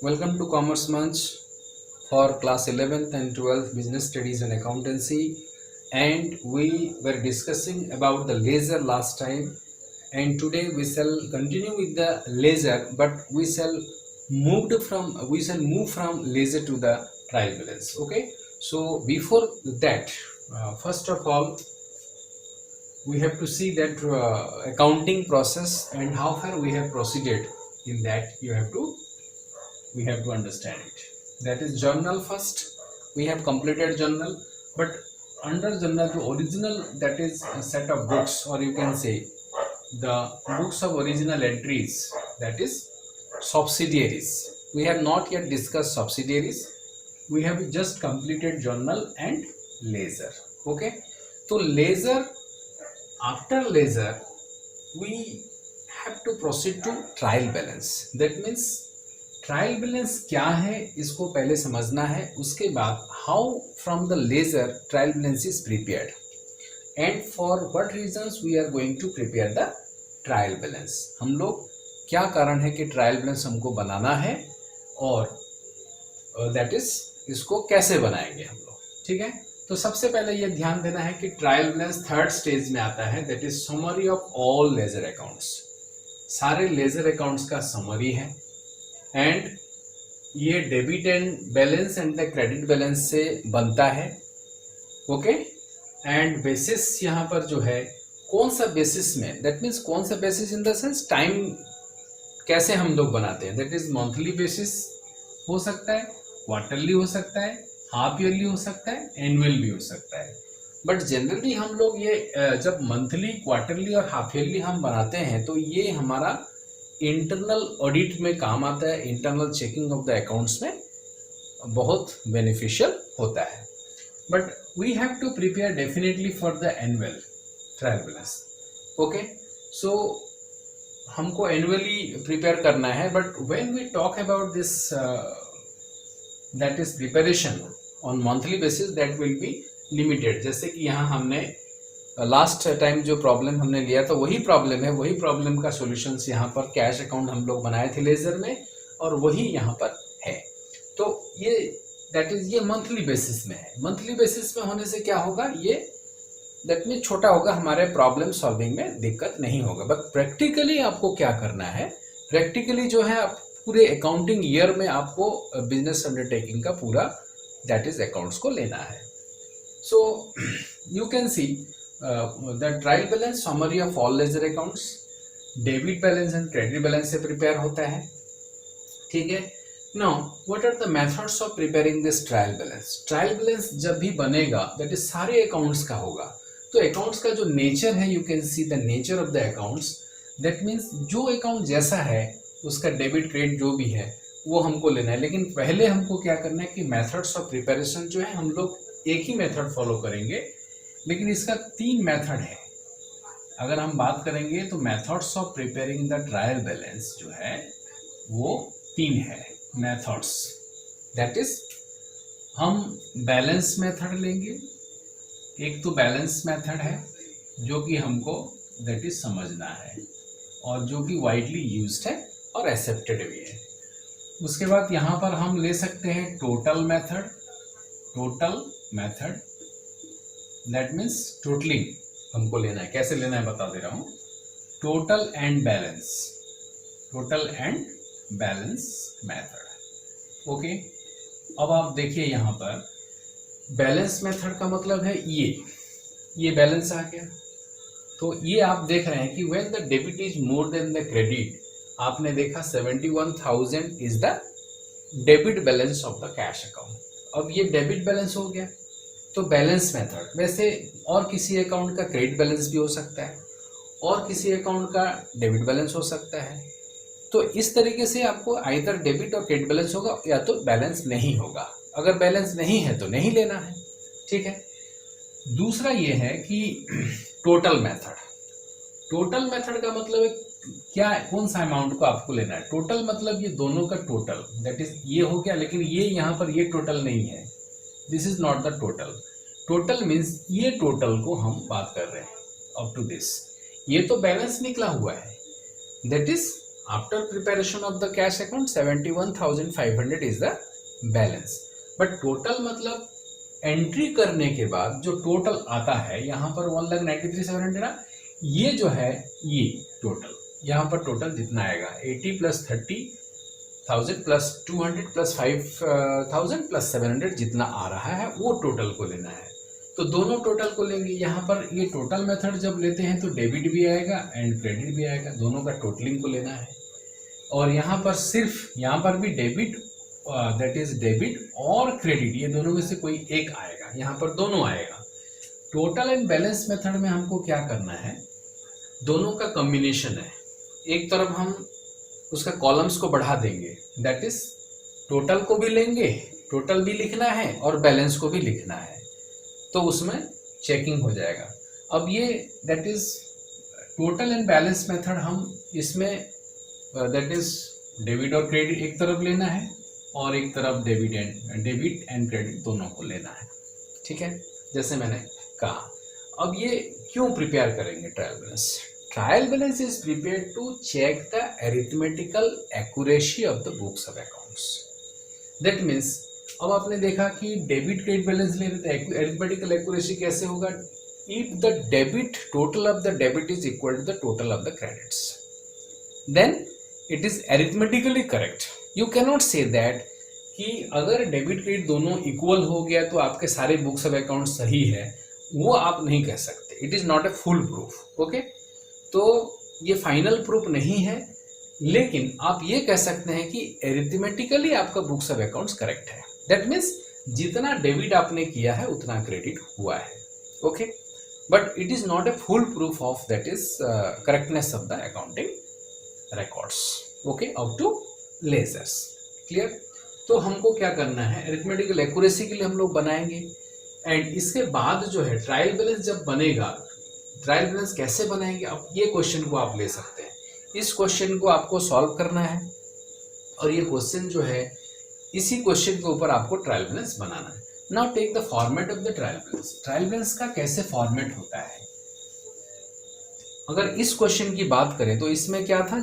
Welcome to Commerce Munch for class 11th and 12th Business Studies and Accountancy. And we were discussing about the ledger last time. And today we shall continue with the ledger, but we shall move from ledger to the trial balance. Okay. So before that, first of all, we have to see that accounting process and how far we have proceeded in that. We have to understand it. That is journal first. We have completed journal, but under journal the original, that is a set of books, or you can say the books of original entries, that is subsidiaries. We have not yet discussed subsidiaries. We have just completed journal and ledger. Okay. So ledger, after ledger we have to proceed to trial balance. That means trial balance क्या है इसको पहले समझना है. उसके बाद how from the ledger trial balance is prepared and for what reasons we are going to prepare the trial balance. हम लोग क्या कारण है कि ट्रायल बैलेंस हमको बनाना है और दैट इज इसको कैसे बनाएंगे हम लोग. ठीक है. तो सबसे पहले ये ध्यान देना है कि ट्रायल बैलेंस थर्ड स्टेज में आता है. That is summary of all ledger accounts. सारे लेजर अकाउंट्स का समरी है एंड ये debit and balance and the credit balance से बनता है. ओके. एंड बेसिस यहाँ पर जो है कौन सा बेसिस में, दैट मीन्स कौन सा basis in the sense time कैसे हम लोग बनाते हैं. दैट इज मंथली बेसिस हो सकता है, क्वार्टरली हो सकता है, हाफ ईयरली हो सकता है, एनुअल भी हो सकता है. बट जनरली हम लोग ये जब मंथली, क्वार्टरली और हाफ ईयरली हम बनाते हैं तो ये हमारा इंटरनल ऑडिट में काम आता है. Internal checking of the accounts में बहुत बेनिफिशियल होता है. But we have to prepare definitely for the annual trial balance. Okay. So हमको एनुअली प्रिपेयर करना है. But when we talk about this, that is preparation on monthly basis, that will be limited. जैसे कि यहाँ हमने last time जो problem हमने लिया था वही प्रॉब्लम है. वही प्रॉब्लम का सॉल्यूशंस यहाँ पर कैश अकाउंट हम लोग बनाए थे लेजर में और वही यहाँ पर है. तो ये दैट इज ये मंथली बेसिस में है. मंथली बेसिस में होने से क्या होगा, ये दैट मीन छोटा होगा, हमारे प्रॉब्लम सॉल्विंग में दिक्कत नहीं होगा. बट प्रैक्टिकली आपको क्या करना है, प्रैक्टिकली जो है आप पूरे अकाउंटिंग ईयर में आपको बिजनेस अंडरटेकिंग का पूरा दैट इज अकाउंट्स को लेना है. So you can see the trial balance summary of all ledger accounts, debit balance and credit balance से प्रिपेयर होता है. ठीक है. Now what are the methods of preparing this trial balance. Trial balance जब भी बनेगा दैट इज सारे accounts का होगा. तो अकाउंट्स का जो नेचर है, you can see the nature of the accounts. That means जो अकाउंट जैसा है उसका डेबिट क्रेडिट जो भी है वो हमको लेना है. लेकिन पहले हमको क्या करना है कि मेथड्स ऑफ प्रिपेरेशन जो है हम लोग एक ही मेथड फॉलो करेंगे, लेकिन इसका 3 मेथड है. अगर हम बात करेंगे तो methods of preparing the trial balance जो है वो 3 है मेथड्स. दैट इज हम बैलेंस मेथड लेंगे. एक तो बैलेंस मेथड है जो कि हमको दैट इज समझना है और जो कि वाइडली यूज्ड है और एक्सेप्टेड भी है. उसके बाद यहाँ पर हम ले सकते हैं total method. Total method that means totalling हमको लेना है. कैसे लेना है बता दे रहा हूँ. Total and balance, total and balance method. Okay. अब आप देखिए यहाँ पर बैलेंस मेथड का मतलब है ये बैलेंस आ गया. तो ये आप देख रहे हैं कि when the debit is more than the credit, आपने देखा 71,000 is the debit balance of the cash account. अब ये डेबिट बैलेंस हो गया. तो बैलेंस मेथड, वैसे और किसी अकाउंट का क्रेडिट बैलेंस भी हो सकता है और किसी अकाउंट का डेबिट बैलेंस हो सकता है. तो इस तरीके से आपको आइदर डेबिट और क्रेडिट बैलेंस होगा या तो बैलेंस नहीं होगा. अगर बैलेंस नहीं है तो नहीं लेना है. ठीक है. दूसरा ये है कि टोटल मेथड. टोटल मेथड का मतलब है क्या, कौन सा अमाउंट को आपको लेना है. टोटल मतलब ये दोनों का टोटल, दैट इज ये हो गया. लेकिन ये यहाँ पर ये टोटल नहीं है. This is not the total. Total means ये टोटल को हम बात कर रहे हैं अप टू दिस. ये तो बैलेंस निकला हुआ है, that is after preparation of the cash account 71,500 is the balance. But total मतलब एंट्री करने के बाद जो टोटल आता है यहाँ पर 1,93,700, ये जो है ये टोटल यहाँ पर टोटल जितना आएगा 80 + 30,000 + 200 + 5,000 + 700 जितना आ रहा है वो टोटल को लेना है। तो दोनों टोटल को लेंगे। यहाँ पर ये टोटल मेथड जब लेते हैं तो डेबिट भी आएगा एंड क्रेडिट भी आएगा, दोनों का टोटलिंग को लेना है। और यहाँ पर सिर्फ यहाँ पर भी डेबिट, दैट इज डेबिट और क्रेडिट, ये दोनों में से कोई एक आएगा, यहाँ पर दोनों आएगा। टोटल एंड बैलेंस मेथड में हमको क्या करना है, दोनों का कॉम्बिनेशन है। एक तरफ हम उसका कॉलम्स को बढ़ा देंगे, दैट इज टोटल को भी लेंगे, टोटल भी लिखना है और बैलेंस को भी लिखना है, तो उसमें चेकिंग हो जाएगा। अब ये that is total and balance method, हम इसमें दैट इज डेबिट और क्रेडिट एक तरफ लेना है और एक तरफ डेबिट एंड क्रेडिट दोनों को लेना है, ठीक है, जैसे मैंने कहा। अब ये क्यों प्रिपेयर करेंगे trial balance? Trial balance is prepared to check the arithmetical accuracy of the books of accounts. That means अब आपने देखा कि डेबिट क्रेडिट बैलेंस ले रहे थे, अरिथमेटिकल एक्यूरेसी कैसे होगा? If the debit total of the debit is equal to the total of the credits, then it is arithmetically correct. You cannot say that कि अगर डेबिट क्रेडिट दोनों equal हो गया तो आपके सारे बुक्स ऑफ अकाउंट सही है, वो आप नहीं कह सकते। It is not a full proof, okay. तो ये फाइनल प्रूफ नहीं है, लेकिन आप ये कह सकते हैं कि अरिथमेटिकली आपका बुक्स ऑफ अकाउंट्स करेक्ट है। दैट मीन्स जितना डेबिट आपने किया है उतना क्रेडिट हुआ है, okay. But it is not a full proof of that is correctness of the accounting records, okay, up to ledgers, clear. तो हमको क्या करना है, अरिथमेटिकल एक्यूरेसी के लिए हम लोग बनाएंगे। एंड इसके बाद जो है ट्रायल बैलेंस जब बनेगा, ट्रायल बैलेंस कैसे बनाएंगे, अब ये क्वेश्चन को आप ले सकते हैं। इस क्वेश्चन को आपको सॉल्व करना है और ये क्वेश्चन जो है इसी क्वेश्चन के ऊपर आपको ट्रायल बैलेंस बनाना है। Now take the format of the trial balance. Trial balance का कैसे फॉर्मेट होता है? अगर इस क्वेश्चन की बात करें तो इसमें क्या था,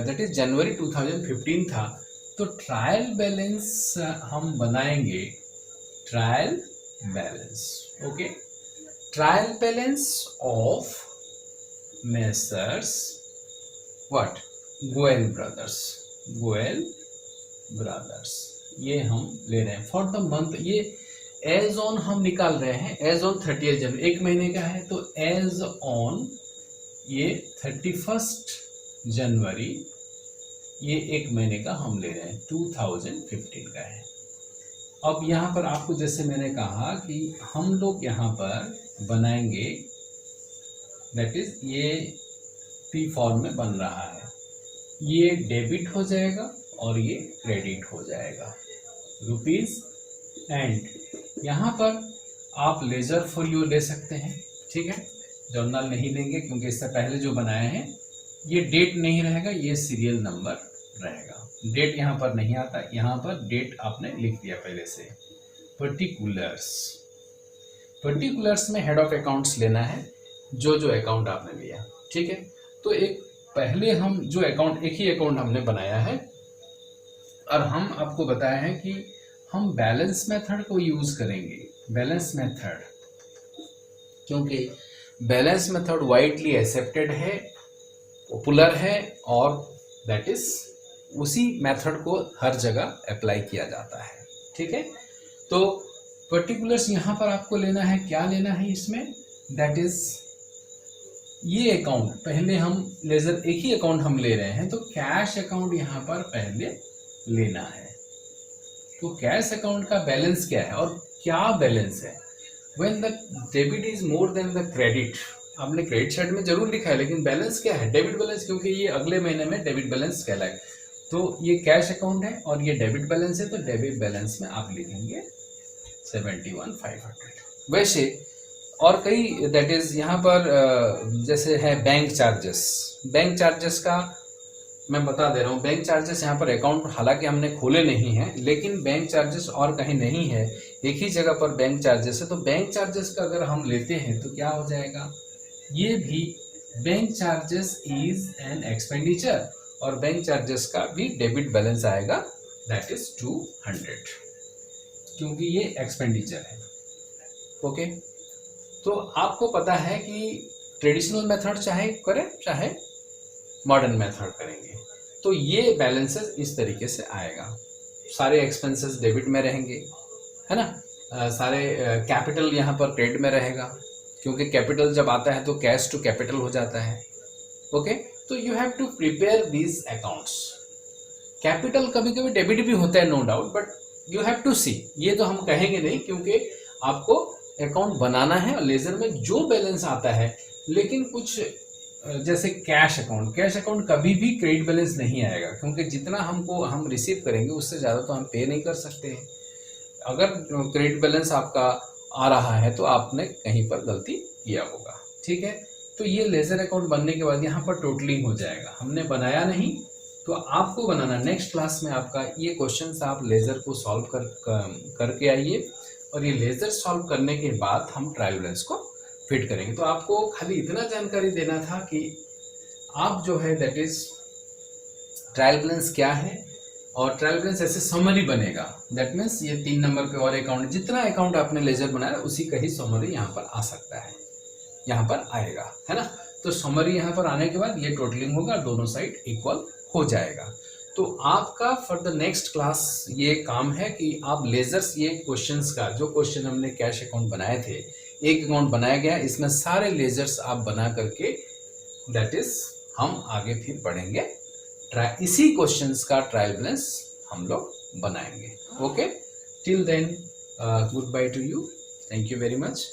दैट इज जनवरी 2015 था। तो ट्रायल बैलेंस हम बनाएंगे, trial balance, okay, trial balance of messrs what, Goyal brothers, ये हम ले रहे हैं फॉर द मंथ। ये एज ऑन हम निकाल रहे हैं, एज ऑन 30 जनवरी, एक महीने का है, तो एज ऑन ये 31 जनवरी, ये एक महीने का हम ले रहे हैं, 2015 का है। अब यहाँ पर आपको जैसे मैंने कहा कि हम लोग यहाँ पर बनाएंगे, दैट इज ये पी फॉर्म में बन रहा है, ये डेबिट हो जाएगा और ये क्रेडिट हो जाएगा, रुपीज। एंड यहाँ पर आप लेजर फोलियो ले सकते हैं, ठीक है, जर्नल नहीं लेंगे क्योंकि इससे पहले जो बनाए हैं ये डेट नहीं रहेगा, ये सीरियल नंबर रहेगा। डेट यहाँ पर नहीं आता, यहाँ पर डेट आपने लिख दिया पहले से। पर्टिकुलर्स में हेड ऑफ अकाउंट्स लेना है, जो अकाउंट आपने लिया, ठीक है। तो एक पहले हम जो अकाउंट, एक ही अकाउंट हमने बनाया है और हम आपको बताया है कि हम बैलेंस मेथड को यूज करेंगे। बैलेंस मेथड, क्योंकि बैलेंस मेथड वाइडली एक्सेप्टेड है, पॉपुलर है और दैट इज उसी मेथड को हर जगह अप्लाई किया जाता है, ठीक है। तो पर्टिकुलर्स यहाँ पर आपको लेना है, क्या लेना है इसमें, दैट इज ये अकाउंट पहले हम लेजर, एक ही अकाउंट हम ले रहे हैं, तो कैश अकाउंट यहाँ पर पहले लेना है। तो कैश अकाउंट का बैलेंस क्या है और क्या बैलेंस है? When the debit is more than the credit, आपने क्रेडिट साइड में जरूर लिखा है, लेकिन बैलेंस क्या है, डेबिट बैलेंस, क्योंकि ये अगले महीने में डेबिट बैलेंस कहलाए। तो ये कैश अकाउंट है और ये डेबिट बैलेंस है, तो डेबिट बैलेंस में आप लिखेंगे 71,500। वैसे और कई दैट इज यहाँ पर जैसे है बैंक चार्जेस का मैं बता दे रहा हूँ। बैंक चार्जेस यहाँ पर अकाउंट हालांकि हमने खोले नहीं है, लेकिन बैंक चार्जेस और कहीं नहीं है, एक ही जगह पर बैंक चार्जेस है। तो बैंक चार्जेस का अगर हम लेते हैं तो क्या हो जाएगा, ये भी bank charges is an expenditure. और बैंक चार्जेस का भी डेबिट बैलेंस आएगा, दैट इज 200, क्योंकि ये एक्सपेंडिचर है। ओके, तो आपको पता है कि ट्रेडिशनल मेथड चाहे करें चाहे मॉडर्न मेथड करेंगे, तो ये बैलेंसेस इस तरीके से आएगा। सारे एक्सपेंसेस डेबिट में रहेंगे, है ना, सारे कैपिटल यहाँ पर क्रेडिट में रहेगा, क्योंकि कैपिटल जब आता है तो कैश टू कैपिटल हो जाता है। ओके, तो you have to prepare these accounts. Capital कभी कभी डेबिट भी होता है, no doubt, but you have to see, ये तो हम कहेंगे नहीं, क्योंकि आपको अकाउंट बनाना है और लेजर में जो बैलेंस आता है। लेकिन कुछ जैसे कैश अकाउंट कभी भी क्रेडिट बैलेंस नहीं आएगा, क्योंकि जितना हम रिसीव करेंगे उससे ज़्यादा तो हम पे नहीं कर सकते हैं। अगर क्रेडिट बैलेंस आपका आ रहा है तो आपने कहीं पर गलती किया होगा, ठीक है। तो ये लेजर अकाउंट बनने के बाद यहाँ पर टोटलिंग हो जाएगा। हमने बनाया नहीं तो आपको बनाना, नेक्स्ट क्लास में आपका ये क्वेश्चन आप लेजर को सॉल्व करके आइए, और ये लेजर सॉल्व करने के बाद हम ट्रायल बैलेंस को फिट करेंगे। तो आपको खाली इतना जानकारी देना था कि आप जो है दैट इज ट्रायल बैलेंस क्या है, और ट्रायल बैलेंस ऐसे समरी बनेगा। दैट मीन्स ये 3 नंबर पे और अकाउंट, जितना अकाउंट आपने लेजर बनाया उसी का ही समरी यहाँ पर आ सकता है, यहाँ पर आएगा, है ना। तो समरी यहाँ पर आने के बाद ये टोटलिंग होगा, दोनों साइड इक्वल हो जाएगा। तो आपका फॉर द नेक्स्ट क्लास ये काम है कि आप लेजर्स, ये क्वेश्चंस का जो क्वेश्चन हमने कैश अकाउंट बनाए थे, एक अकाउंट बनाया गया, इसमें सारे लेजर्स आप बना करके दैट इज हम आगे फिर बढ़ेंगे, इसी क्वेश्चंस का ट्रायल बैलेंस हम लोग बनाएंगे। Okay, till then goodbye to you, thank you very much.